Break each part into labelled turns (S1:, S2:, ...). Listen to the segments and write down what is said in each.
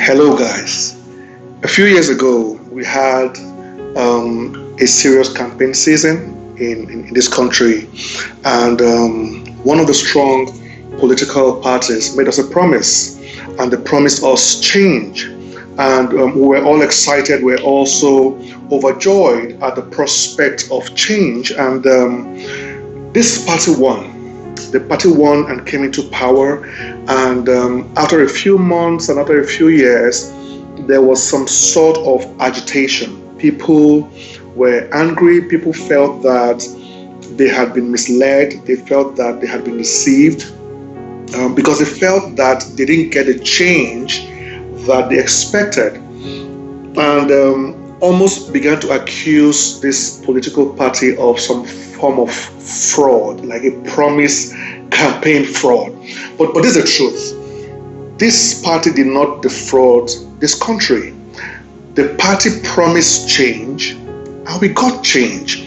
S1: Hello, guys. A few years ago, we had a serious campaign season in this country, and one of the strong political parties made us a promise, and they promised us change. And we were all excited, we were also overjoyed at the prospect of change. And this party won. The party won and came into power. And after a few months and after a few years, there was some sort of agitation. People were angry. People felt that they had been misled. They felt that they had been deceived because they felt that they didn't get the change that they expected. And almost began to accuse this political party of some form of fraud, like a promise campaign fraud. But this is the truth. This party did not defraud this country. The party promised change, and we got change.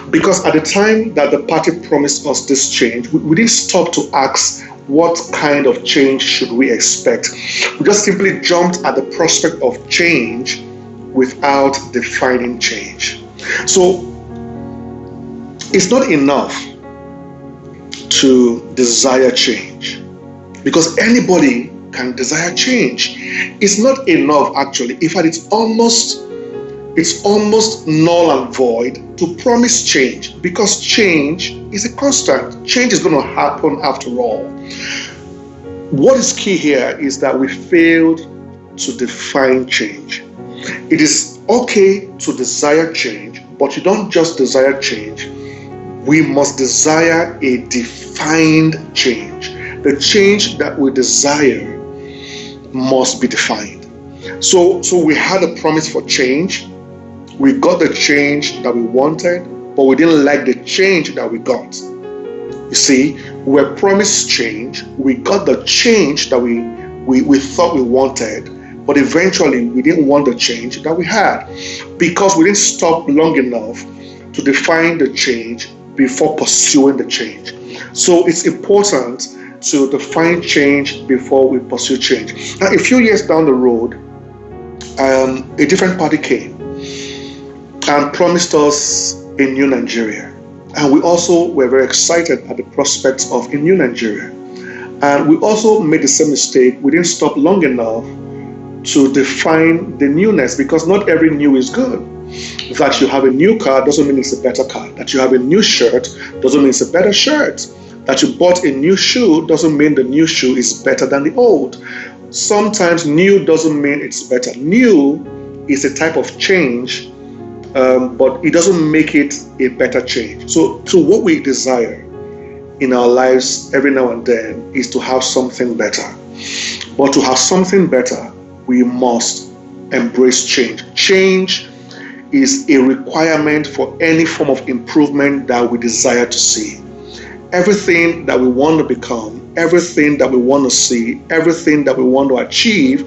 S1: Because at the time that the party promised us this change, we didn't stop to ask what kind of change should we expect. We just simply jumped at the prospect of change without defining change. So it's not enough to desire change, because anybody can desire change. It's not enough, actually. In fact, it's almost null and void to promise change, because change is a constant. Change is going to happen after all. What is key here is that we failed to define change. It is okay to desire change, but you don't just desire change. We must desire a defined change. The change that we desire must be defined. So we had a promise for change. We got the change that we wanted, but we didn't like the change that we got. You see, we were promised change. We got the change that we thought we wanted, but eventually we didn't want the change that we had, because we didn't stop long enough to define the change before pursuing the change. So it's important to define change before we pursue change. Now, a few years down the road, a different party came and promised us a new Nigeria. And we also were very excited at the prospects of a new Nigeria. And we also made the same mistake. We didn't stop long enough to define the newness, because not every new is good. That you have a new car doesn't mean it's a better car. That you have a new shirt doesn't mean it's a better shirt. That you bought a new shoe doesn't mean the new shoe is better than the old. Sometimes new doesn't mean it's better. New is a type of change, but it doesn't make it a better change. So what we desire in our lives every now and then is to have something better. But to have something better, we must embrace change. Change is a requirement for any form of improvement that we desire to see. Everything that we want to become, everything that we want to see, everything that we want to achieve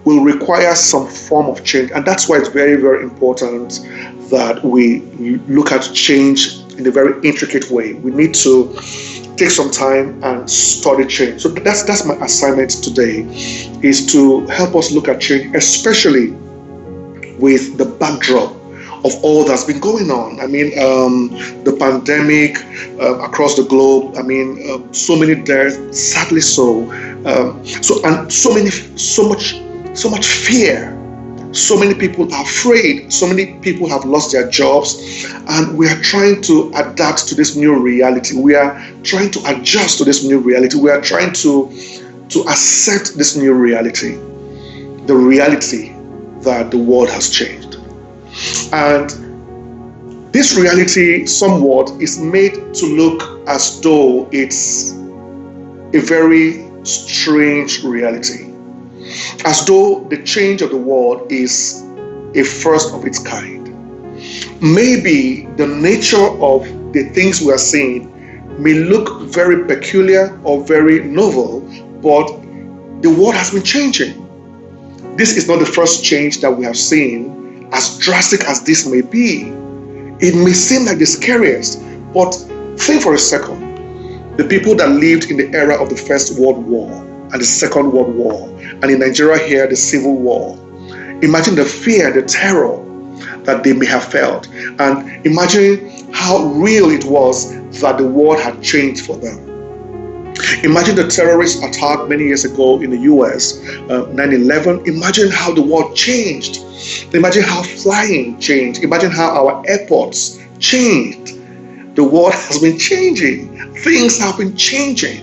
S1: will require some form of change. And that's why it's very, very important that we look at change in a very intricate way. We need to take some time and study change. So that's my assignment today, is to help us look at change, especially with the backdrop of all that's been going on. I mean, the pandemic across the globe. I mean, so many deaths, sadly so. So much fear. So many people are afraid. So many people have lost their jobs, and we are trying to adapt to this new reality. We are trying to adjust to this new reality. We are trying to accept this new reality, the reality that the world has changed. And this reality somewhat is made to look as though it's a very strange reality, as though the change of the world is a first of its kind. Maybe the nature of the things we are seeing may look very peculiar or very novel, but the world has been changing. This is not the first change that we have seen. As drastic as this may be, it may seem like the scariest, but think for a second. The people that lived in the era of the First World War and the Second World War and in Nigeria here, the civil war. Imagine the fear, the terror that they may have felt, and imagine how real it was that the world had changed for them. Imagine the terrorist attack many years ago in the US, 9/11. Imagine how the world changed. Imagine how flying changed. Imagine how our airports changed. The world has been changing. Things have been changing.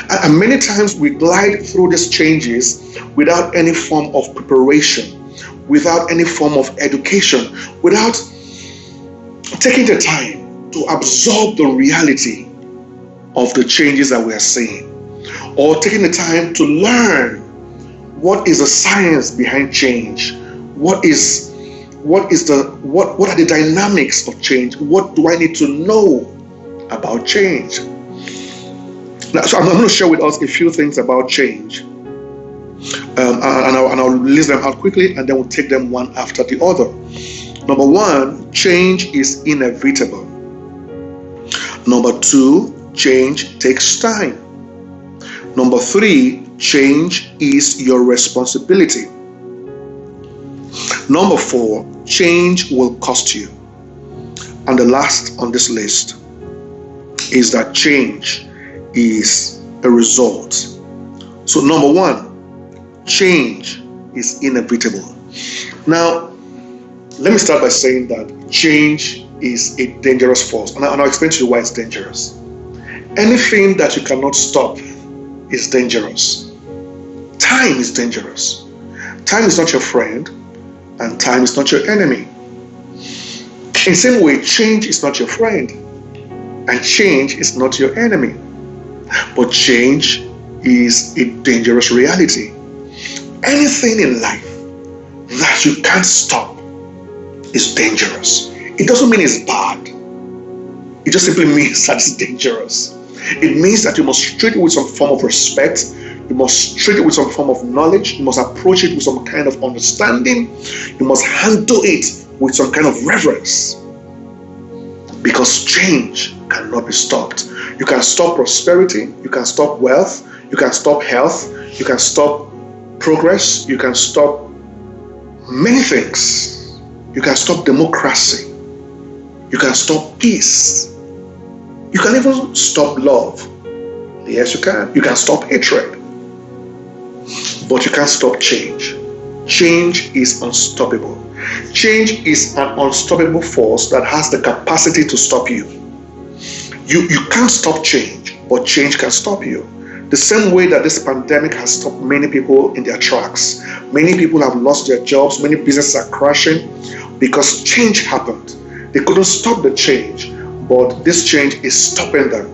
S1: And many times we glide through these changes without any form of preparation, without any form of education, without taking the time to absorb the reality of the changes that we are seeing, or taking the time to learn what is the science behind change, what are the dynamics of change, what do I need to know about change. Now, so I'm going to share with us a few things about change, and I'll list them out quickly, and then we'll take them one after the other. Number one, change is inevitable. Number two, change takes time. Number three, change is your responsibility. Number four, change will cost you. And the last on this list is that change is a result. So number one, change is inevitable. Now, let me start by saying that change is a dangerous force. And I'll explain to you why it's dangerous. Anything that you cannot stop is dangerous. Time is dangerous. Time is not your friend, and time is not your enemy. In the same way, change is not your friend, and change is not your enemy. But change is a dangerous reality. Anything in life that you can't stop is dangerous. It doesn't mean it's bad. It just simply means that it's dangerous. It means that you must treat it with some form of respect. You must treat it with some form of knowledge. You must approach it with some kind of understanding. You must handle it with some kind of reverence. Because change cannot be stopped. You can stop prosperity. You can stop wealth. You can stop health. You can stop progress. You can stop many things. You can stop democracy. You can stop peace. You can even stop love. Yes, you can. You can stop hatred. But you can't stop change. Change is unstoppable. Change is an unstoppable force that has the capacity to stop you. You can't stop change, but change can stop you. The same way that this pandemic has stopped many people in their tracks. Many people have lost their jobs. Many businesses are crashing because change happened. They couldn't stop the change, but this change is stopping them.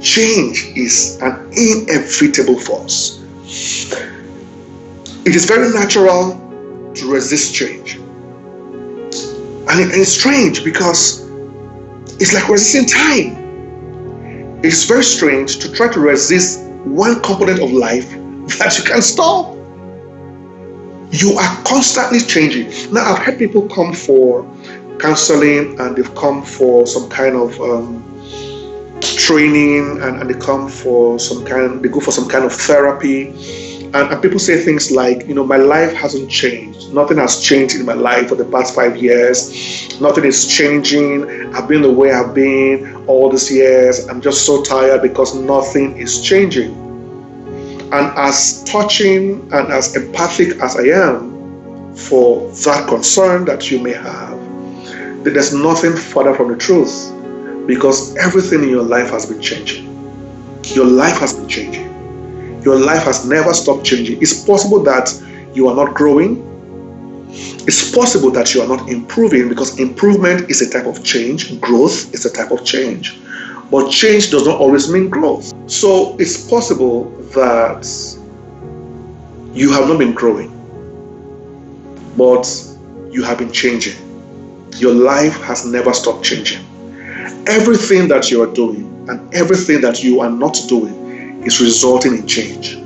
S1: Change is an inevitable force. It is very natural to resist change. And it's strange because it's like resisting time. It is very strange to try to resist one component of life that you can't stop. You are constantly changing. Now, I've had people come for counseling, and they've come for some kind of training, and they come for they go for some kind of therapy, and people say things like, my life hasn't changed. Nothing has changed in my life for the past 5 years. Nothing is changing. I've been the way I've been all these years. I'm just so tired because nothing is changing. And as touching and as empathic as I am for that concern that you may have, there's nothing further from the truth, because everything in your life has been changing. Your life has been changing. Your life has never stopped changing. It's possible that you are not growing. It's possible that you are not improving, because improvement is a type of change. Growth is a type of change. But change does not always mean growth. So it's possible that you have not been growing, but you have been changing. Your life has never stopped changing. Everything that you are doing and everything that you are not doing is resulting in change.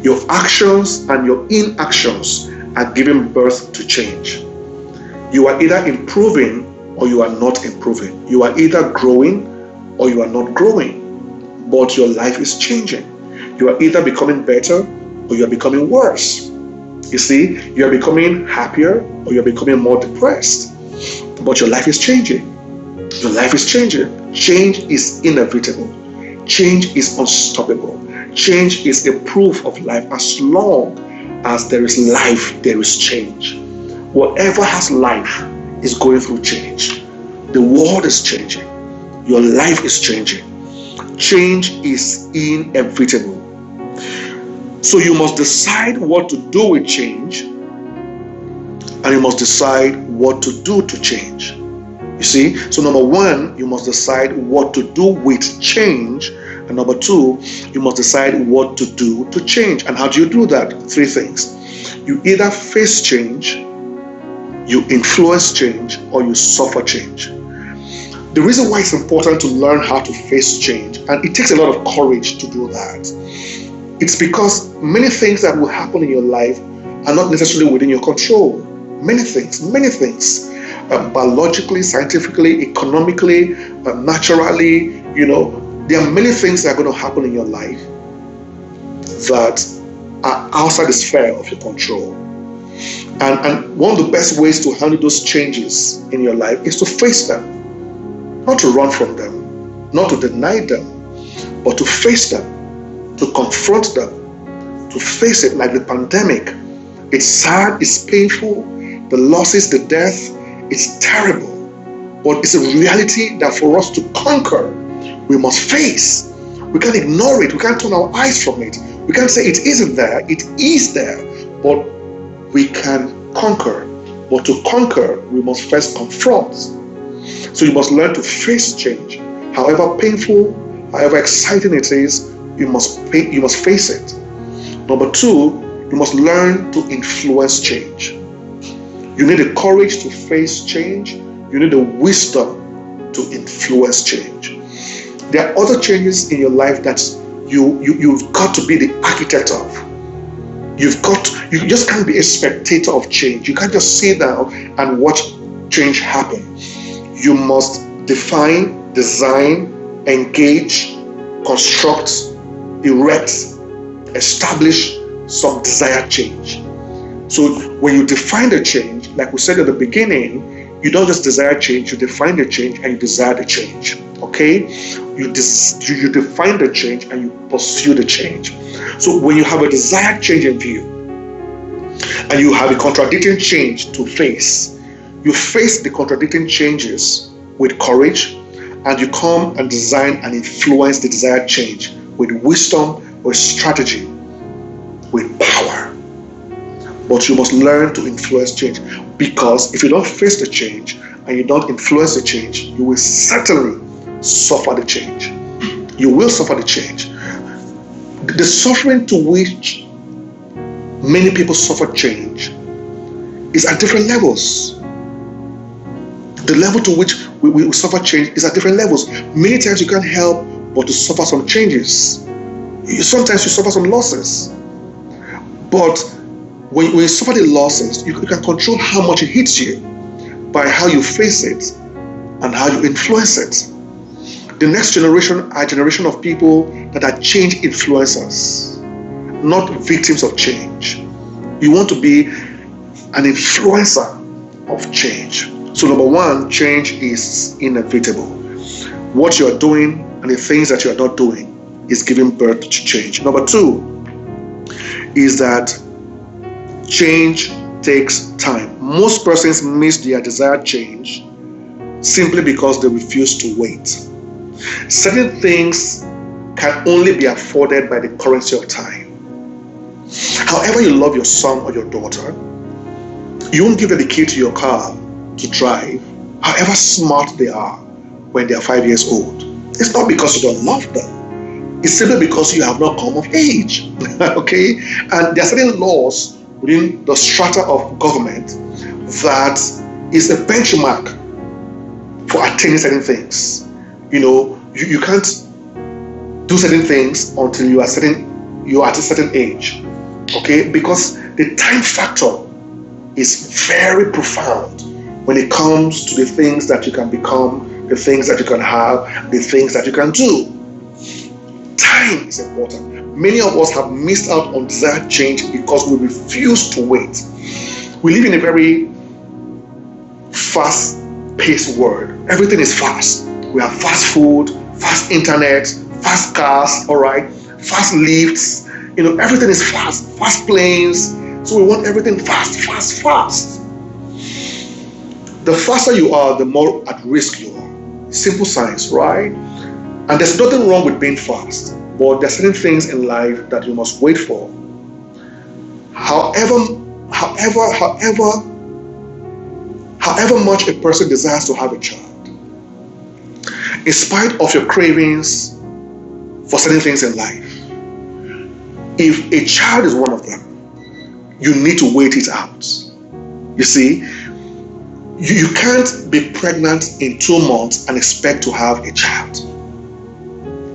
S1: Your actions and your inactions are giving birth to change. You are either improving or you are not improving. You are either growing or you are not growing, but your life is changing. You are either becoming better or you're becoming worse. You see, you're becoming happier or you're becoming more depressed. But your life is changing. Your life is changing. Change is inevitable. Change is unstoppable. Change is a proof of life. As long as there is life, there is change. Whatever has life is going through change. The world is changing. Your life is changing. Change is inevitable. So you must decide what to do with change, and you must decide what to do to change. You see? So number one, you must decide what to do with change. And number two, you must decide what to do to change. And how do you do that? Three things. You either face change, you influence change, or you suffer change. The reason why it's important to learn how to face change, and it takes a lot of courage to do that, it's because many things that will happen in your life are not necessarily within your control. Many things. Biologically, scientifically, economically, naturally, there are many things that are going to happen in your life that are outside the sphere of your control. And one of the best ways to handle those changes in your life is to face them, not to run from them, not to deny them, but to face them, to confront them, to face it. Like the pandemic. It's sad, it's painful, the losses, the death, it's terrible. But it's a reality that for us to conquer, we must face. We can't ignore it. We can't turn our eyes from it. We can't say it isn't there. It is there. But we can conquer. But to conquer, we must first confront. So you must learn to face change. However painful, however exciting it is, you must face it. Number two, you must learn to influence change. You need the courage to face change. You need the wisdom to influence change. There are other changes in your life that you've got to be the architect of. You just can't be a spectator of change. You can't just sit down and watch change happen. You must define, design, engage, construct, erect, establish some desired change. So when you define the change, like we said at the beginning, you don't just desire change, you define the change and you desire the change. Okay? You define the change and you pursue the change. So when you have a desired change in view and you have a contradicting change to face, you face the contradicting changes with courage, and you come and design and influence the desired change with wisdom, with strategy, with power. But you must learn to influence change, because if you don't face the change and you don't influence the change, you will certainly suffer the change. You will suffer the change. The suffering to which many people suffer change is at different levels. The level to which we suffer change is at different levels. Many times you can't help but to suffer some changes. Sometimes you suffer some losses. But when you suffer the losses, you can control how much it hits you by how you face it and how you influence it. The next generation are a generation of people that are change influencers, not victims of change. You want to be an influencer of change. So number one, change is inevitable. What you are doing and the things that you are not doing is giving birth to change. Number two is that change takes time. Most persons miss their desired change simply because they refuse to wait. Certain things can only be afforded by the currency of time. However you love your son or your daughter, you won't give them the key to your car to drive, however smart they are, when they are 5 years old. It's not because you don't love them. It's simply because you have not come of age. Okay? And there are certain laws within the strata of government that is a benchmark for attaining certain things. You can't do certain things until you are at a certain age. Okay? Because the time factor is very profound when it comes to the things that you can become, the things that you can have, the things that you can do. Time is important. Many of us have missed out on desired change because we refuse to wait. We live in a very fast-paced world. Everything is fast. We have fast food, fast internet, fast cars, all right, fast lifts. Everything is fast, fast planes. So we want everything fast, fast, fast. The faster you are, the more at risk you are. Simple science, right? And there's nothing wrong with being fast, but there are certain things in life that you must wait for. However much a person desires to have a child, in spite of your cravings for certain things in life, if a child is one of them, you need to wait it out. You see, you can't be pregnant in 2 months and expect to have a child.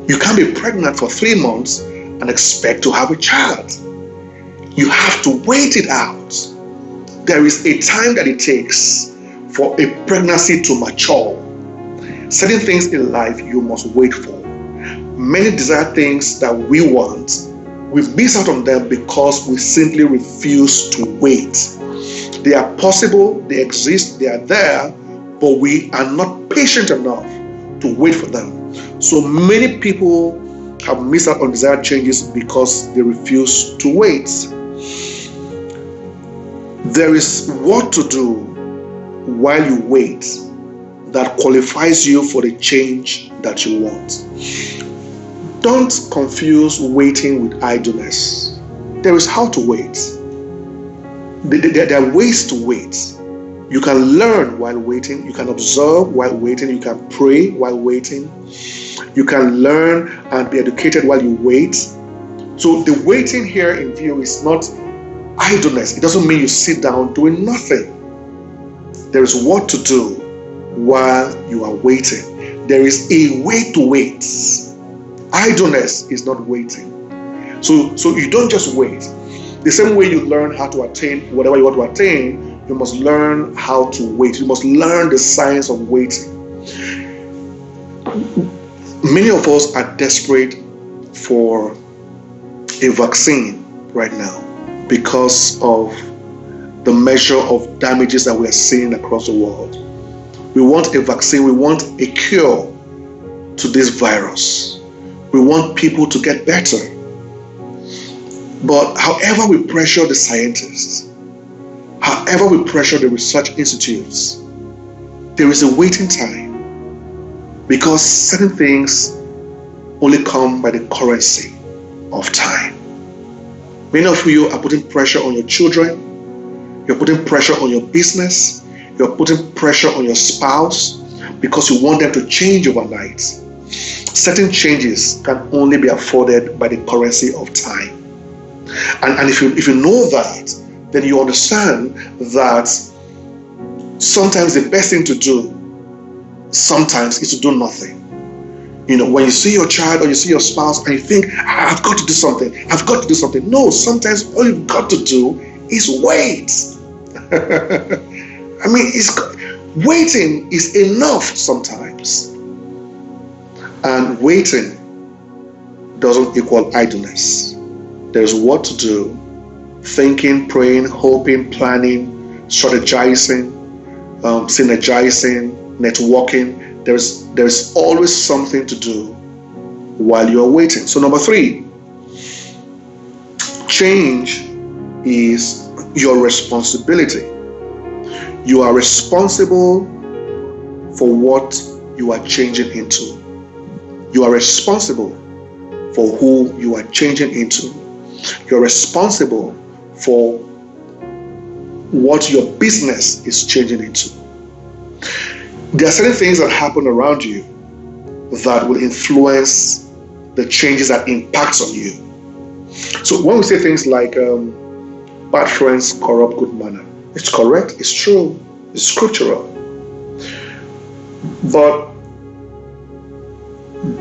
S1: You can't be pregnant for 3 months and expect to have a child. You have to wait it out. There is a time that it takes for a pregnancy to mature. Certain things in life you must wait for. Many desired things that we want, we miss out on them because we simply refuse to wait. They are possible, they exist, they are there, but we are not patient enough to wait for them. So many people have missed out on desired changes because they refuse to wait. There is what to do while you wait that qualifies you for the change that you want. Don't confuse waiting with idleness. There is how to wait. There are ways to wait. You can learn while waiting. You can observe while waiting. You can pray while waiting. You can learn and be educated while you wait. So the waiting here in view is not idleness. It doesn't mean you sit down doing nothing. There is what to do while you are waiting. There is a way to wait. Idleness is not waiting. So you don't just wait. The same way you learn how to attain whatever you want to attain, you must learn how to wait. You must learn the science of waiting. Many of us are desperate for a vaccine right now because of the measure of damages that we are seeing across the world. We want a vaccine. We want a cure to this virus. We want people to get better. But however we pressure the scientists, however we pressure the research institutes, there is a waiting time because certain things only come by the currency of time. Many of you are putting pressure on your children, you're putting pressure on your business, you're putting pressure on your spouse because you want them to change overnight. Certain changes can only be afforded by the currency of time. And if you know that, then you understand that sometimes the best thing to do sometimes is to do nothing. When you see your child or you see your spouse and you think, I've got to do something, I've got to do something. No, sometimes all you've got to do is wait. Waiting is enough sometimes. And waiting doesn't equal idleness. There's what to do. Thinking, praying, hoping, planning, strategizing, synergizing, networking. There's always something to do while you're waiting. So number 3, change is your responsibility. You are responsible for what you are changing into. You are responsible for who you are changing into. You're responsible for what your business is changing into. There are certain things that happen around you that will influence the changes that impacts on you. So when we say things like bad friends corrupt good manner, it's correct, it's true, it's scriptural. But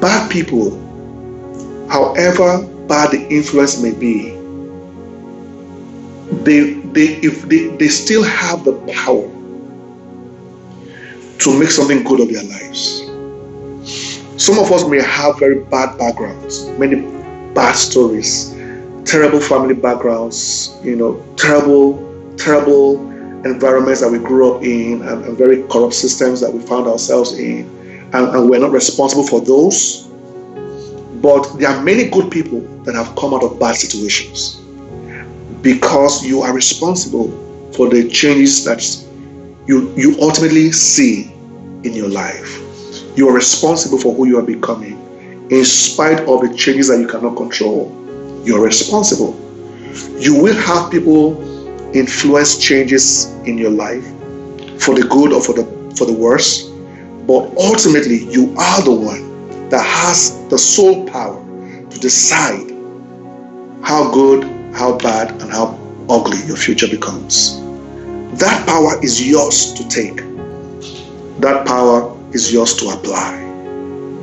S1: bad people, however bad the influence may be, they still have the power to make something good of their lives. Some of us may have very bad backgrounds. Many bad stories, terrible family backgrounds, terrible environments that we grew up in, and very corrupt systems that we found ourselves in, and we're not responsible for those. But there are many good people that have come out of bad situations, because you are responsible for the changes that you ultimately see in your life. You are responsible for who you are becoming, in spite of the changes that you cannot control. You are responsible. You will have people influence changes in your life, for the good or for the worse, but ultimately you are the one that has the sole power to decide how good, how bad, and how ugly your future becomes. That power is yours to take. That power is yours to apply,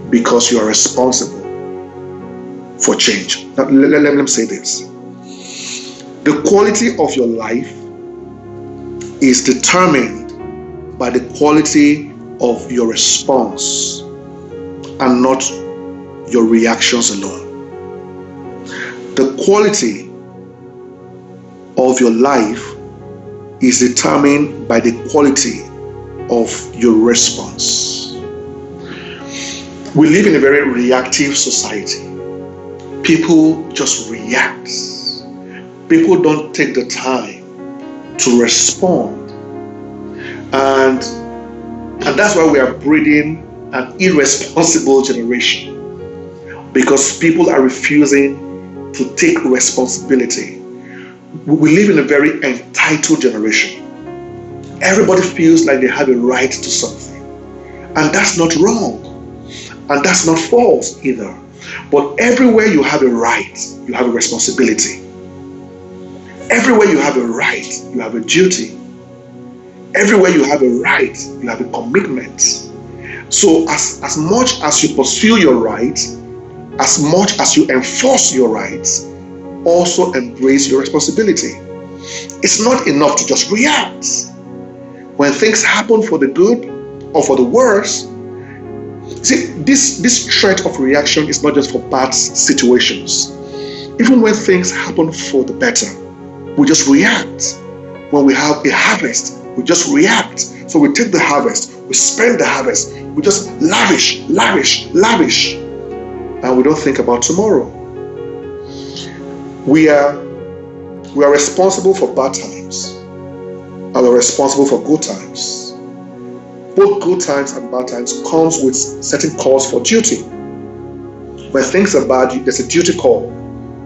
S1: because you are responsible for change. Now, let me say this. The quality of your life is determined by the quality of your response, and not your reactions alone. The quality of your life is determined by the quality of your response. We live in a very reactive society. People just react. People don't take the time to respond. And that's why we are breeding an irresponsible generation, because people are refusing to take responsibility. We live in a very entitled generation. Everybody feels like they have a right to something, and that's not wrong, and that's not false either. But everywhere you have a right, you have a responsibility. Everywhere you have a right, you have a duty. Everywhere you have a right, you have a commitment. So as much as you pursue your rights, as much as you enforce your rights, also embrace your responsibility. It's not enough to just react. When things happen for the good or for the worse, see, this threat of reaction is not just for bad situations. Even when things happen for the better, we just react. When we have a harvest, we just react. So we take the harvest, we spend the harvest, we just lavish, and we don't think about tomorrow. We are responsible for bad times, and we're responsible for good times. Both good times and bad times comes with certain calls for duty. When things are bad, there's a duty call.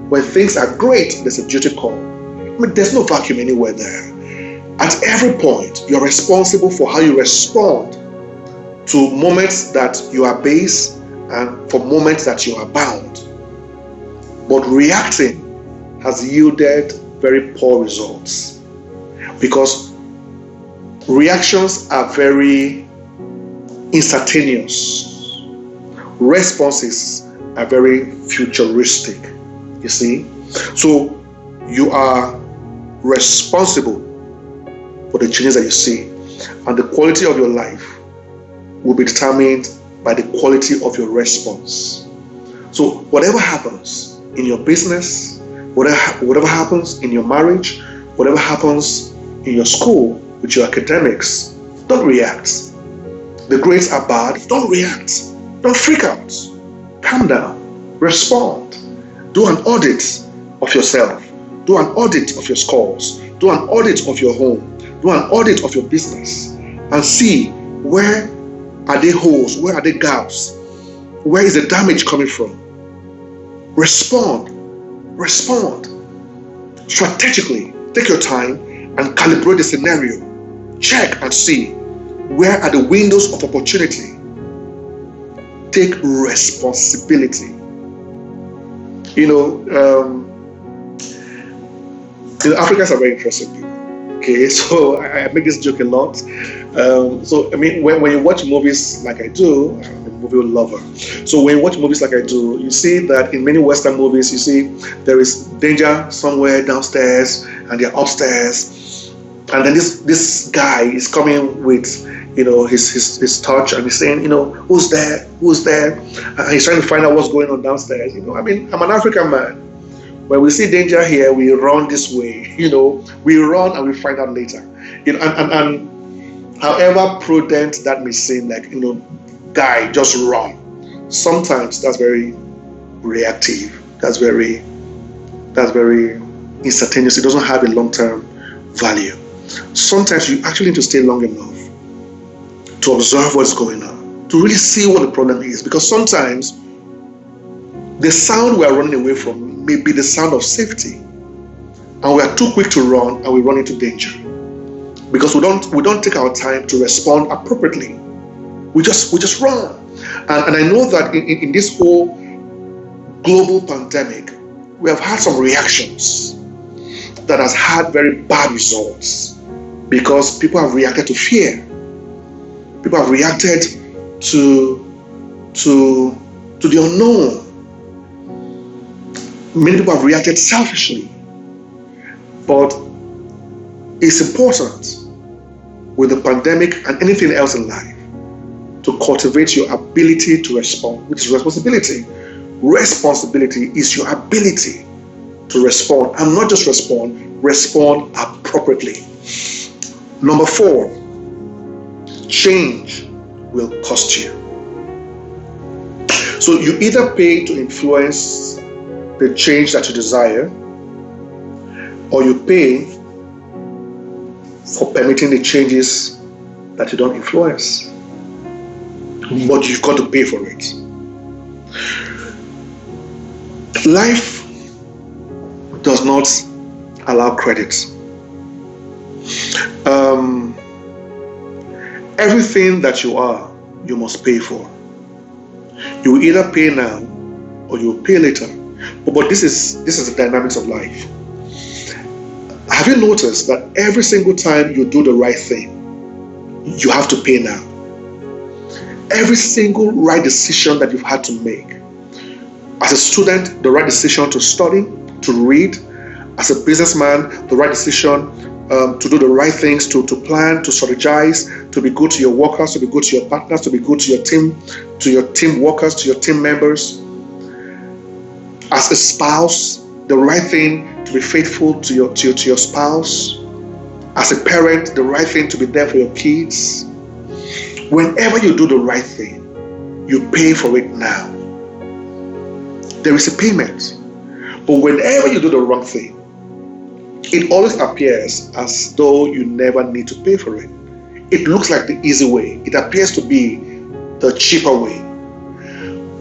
S1: When things are great, there's a duty call. I mean, there's no vacuum anywhere there. At every point, you're responsible for how you respond to moments that you are base and for moments that you are bound. But reacting has yielded very poor results, because reactions are very instantaneous. Responses are very futuristic, you see. So you are responsible for the changes that you see, and the quality of your life will be determined by the quality of your response. So whatever happens in your business, whatever happens in your marriage, whatever happens in your school with your academics, don't react. The grades are bad, don't react. Don't freak out. Calm down. Respond. Do an audit of yourself. Do an audit of your scores. Do an audit of your home. Do an audit of your business, and see where are the holes, where are the gaps, where is the damage coming from. Respond strategically. Take your time and calibrate the scenario. Check and see where are the windows of opportunity. Take responsibility. Africans are very interesting people. Okay, so I make this joke a lot. So I mean, when you watch movies like I do, I'm a movie lover. So when you watch movies like I do, you see that in many Western movies, you see there is danger somewhere downstairs and they're upstairs, and then this guy is coming with his touch, and he's saying, who's there? Who's there? And he's trying to find out what's going on downstairs. I'm an African man. When we see danger here, we run this way. We run and we find out later. And however prudent that may seem, like, guy, just run. Sometimes that's very reactive. That's very instantaneous. It doesn't have a long-term value. Sometimes you actually need to stay long enough to observe what's going on, to really see what the problem is. Because sometimes the sound we are running away from may be the sound of safety, and we are too quick to run, and we run into danger because we don't take our time to respond appropriately. We just run. And I know that in this whole global pandemic, we have had some reactions that has had very bad results because people have reacted to fear. People have reacted to the unknown. Many people have reacted selfishly. But it's important with the pandemic and anything else in life to cultivate your ability to respond, which is responsibility. Responsibility is your ability to respond, and not just respond appropriately. Number 4, change will cost you. So you either pay to influence the change that you desire, or you pay for permitting the changes that you don't influence. But you've got to pay for it. Life does not allow credit. Everything that you are, you must pay for. You will either pay now or you will pay later. But this is the dynamics of life. Have you noticed that every single time you do the right thing, you have to pay now? Every single right decision that you've had to make. As a student, the right decision to study, to read. As a businessman, the right decision to do the right things, to plan, to strategize, to be good to your workers, to be good to your partners, to be good to your team workers, to your team members. As a spouse, the right thing to be faithful to your spouse. As a parent, the right thing to be there for your kids. Whenever you do the right thing, you pay for it now. There is a payment. But whenever you do the wrong thing, it always appears as though you never need to pay for it. It looks like the easy way. It appears to be the cheaper way.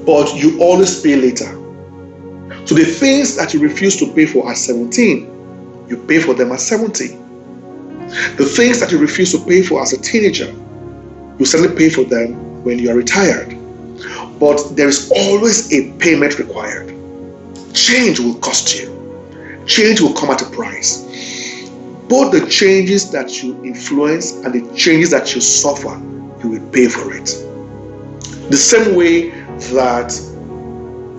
S1: But you always pay later. So the things that you refuse to pay for at 17, you pay for them at 70. The things that you refuse to pay for as a teenager, you certainly pay for them when you are retired. But there is always a payment required. Change will cost you. Change will come at a price. Both the changes that you influence and the changes that you suffer, you will pay for it. The same way that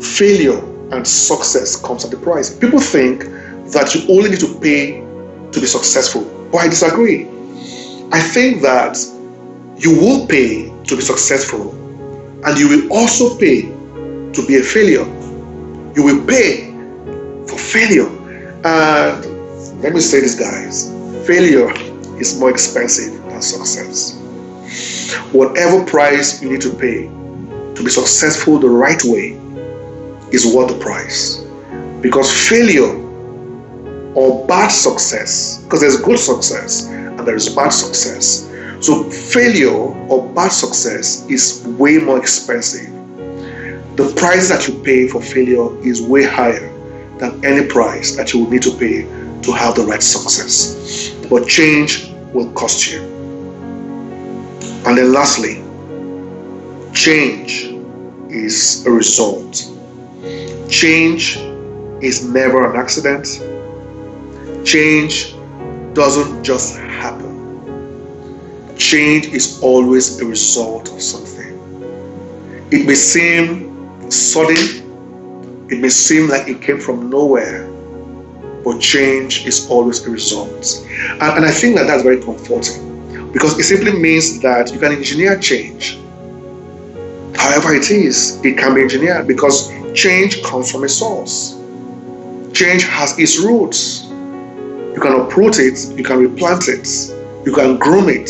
S1: failure and success comes at a price. People think that you only need to pay to be successful, but I disagree. I think that you will pay to be successful, and you will also pay to be a failure. You will pay for failure. And let me say this, guys, failure is more expensive than success. Whatever price you need to pay to be successful the right way is worth the price. Because failure or bad success, because there's good success and there is bad success. So failure or bad success is way more expensive. The price that you pay for failure is way higher than any price that you will need to pay to have the right success. But change will cost you. And then lastly, change is a result. Change is never an accident. Change doesn't just happen. Change is always a result of something. It may seem sudden, it may seem like it came from nowhere, but change is always a result. And I think that that's very comforting. because it simply means that you can engineer change. However it is, it can be engineered because change comes from a source. Change has its roots. You can uproot it, you can replant it, you can groom it,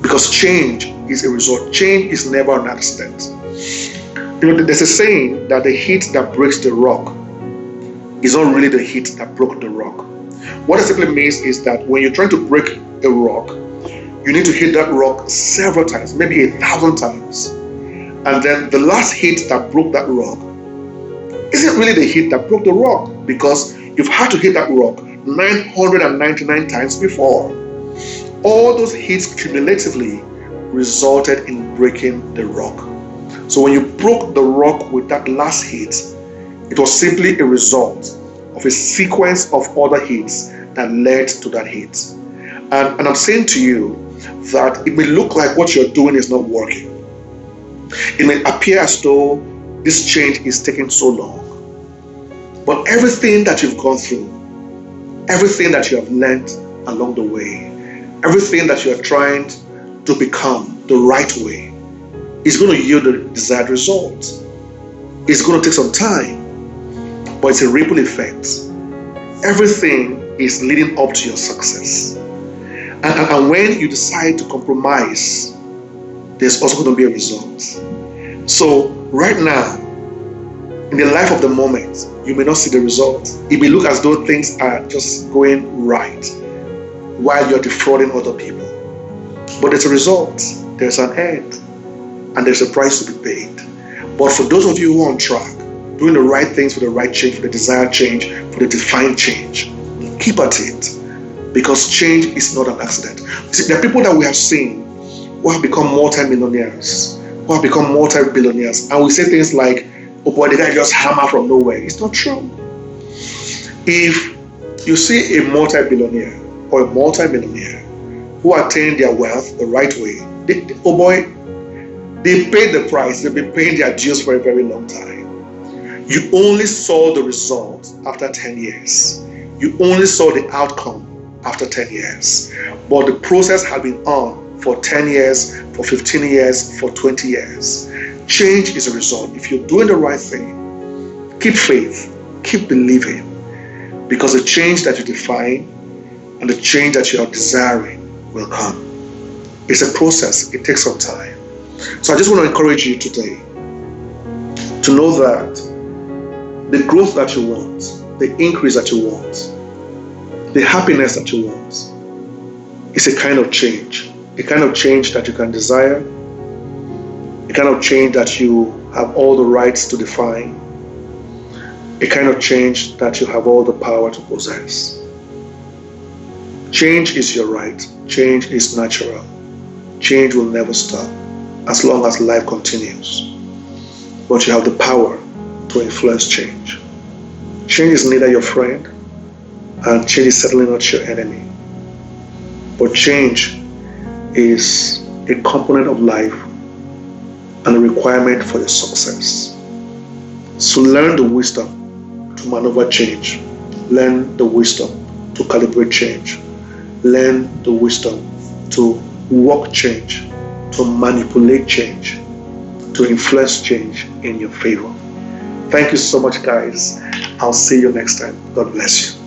S1: because change is a result. Change is never an accident. There's a saying that the heat that breaks the rock is not really the heat that broke the rock. What it simply means is that when you're trying to break a rock, you need to hit that rock several times, maybe 1,000 times. And then the last hit that broke that rock isn't really the hit that broke the rock, because you've had to hit that rock 999 times before. All those hits cumulatively resulted in breaking the rock. So when you broke the rock with that last hit, it was simply a result of a sequence of other hits that led to that hit. And I'm saying to you that it may look like what you're doing is not working. It may appear as though this change is taking so long. But everything that you've gone through, everything that you have learned along the way, everything that you are trying to become the right way, is going to yield the desired result. It's going to take some time, but it's a ripple effect. Everything is leading up to your success. And when you decide to compromise, there's also going to be a result. So right now, in the life of the moment, you may not see the result. It may look as though things are just going right while you're defrauding other people. But there's a result, there's an end, and there's a price to be paid. But for those of you who are on track, doing the right things for the right change, for the desired change, for the defined change, keep at it, because change is not an accident. You see, there are people that we have seen who have become multi-millionaires, who have become multi-billionaires, and we say things like, oh boy, the guy just hammer from nowhere. It's not true. If you see a multi-billionaire or a multi-millionaire who attained their wealth the right way, oh boy, they paid the price. They've been paying their dues for a very long time. You only saw the result after 10 years. You only saw the outcome after 10 years. But the process had been on for 10 years, for 15 years, for 20 years. Change is a result. If you're doing the right thing, keep faith, keep believing, because the change that you define and the change that you are desiring will come. It's a process. It takes some time. So I just want to encourage you today to know that the growth that you want, the increase that you want, the happiness that you want is a kind of change that you can desire, a kind of change that you have all the rights to define, a kind of change that you have all the power to possess. Change is your right. Change is natural. Change will never stop as long as life continues. But you have the power to influence change. Change is neither your friend, and change is certainly not your enemy. But change is a component of life and a requirement for your success. So learn the wisdom to maneuver change. Learn the wisdom to calibrate change. Learn the wisdom to work change, to manipulate change, to influence change in your favor. Thank you so much, guys. I'll see you next time. God bless you.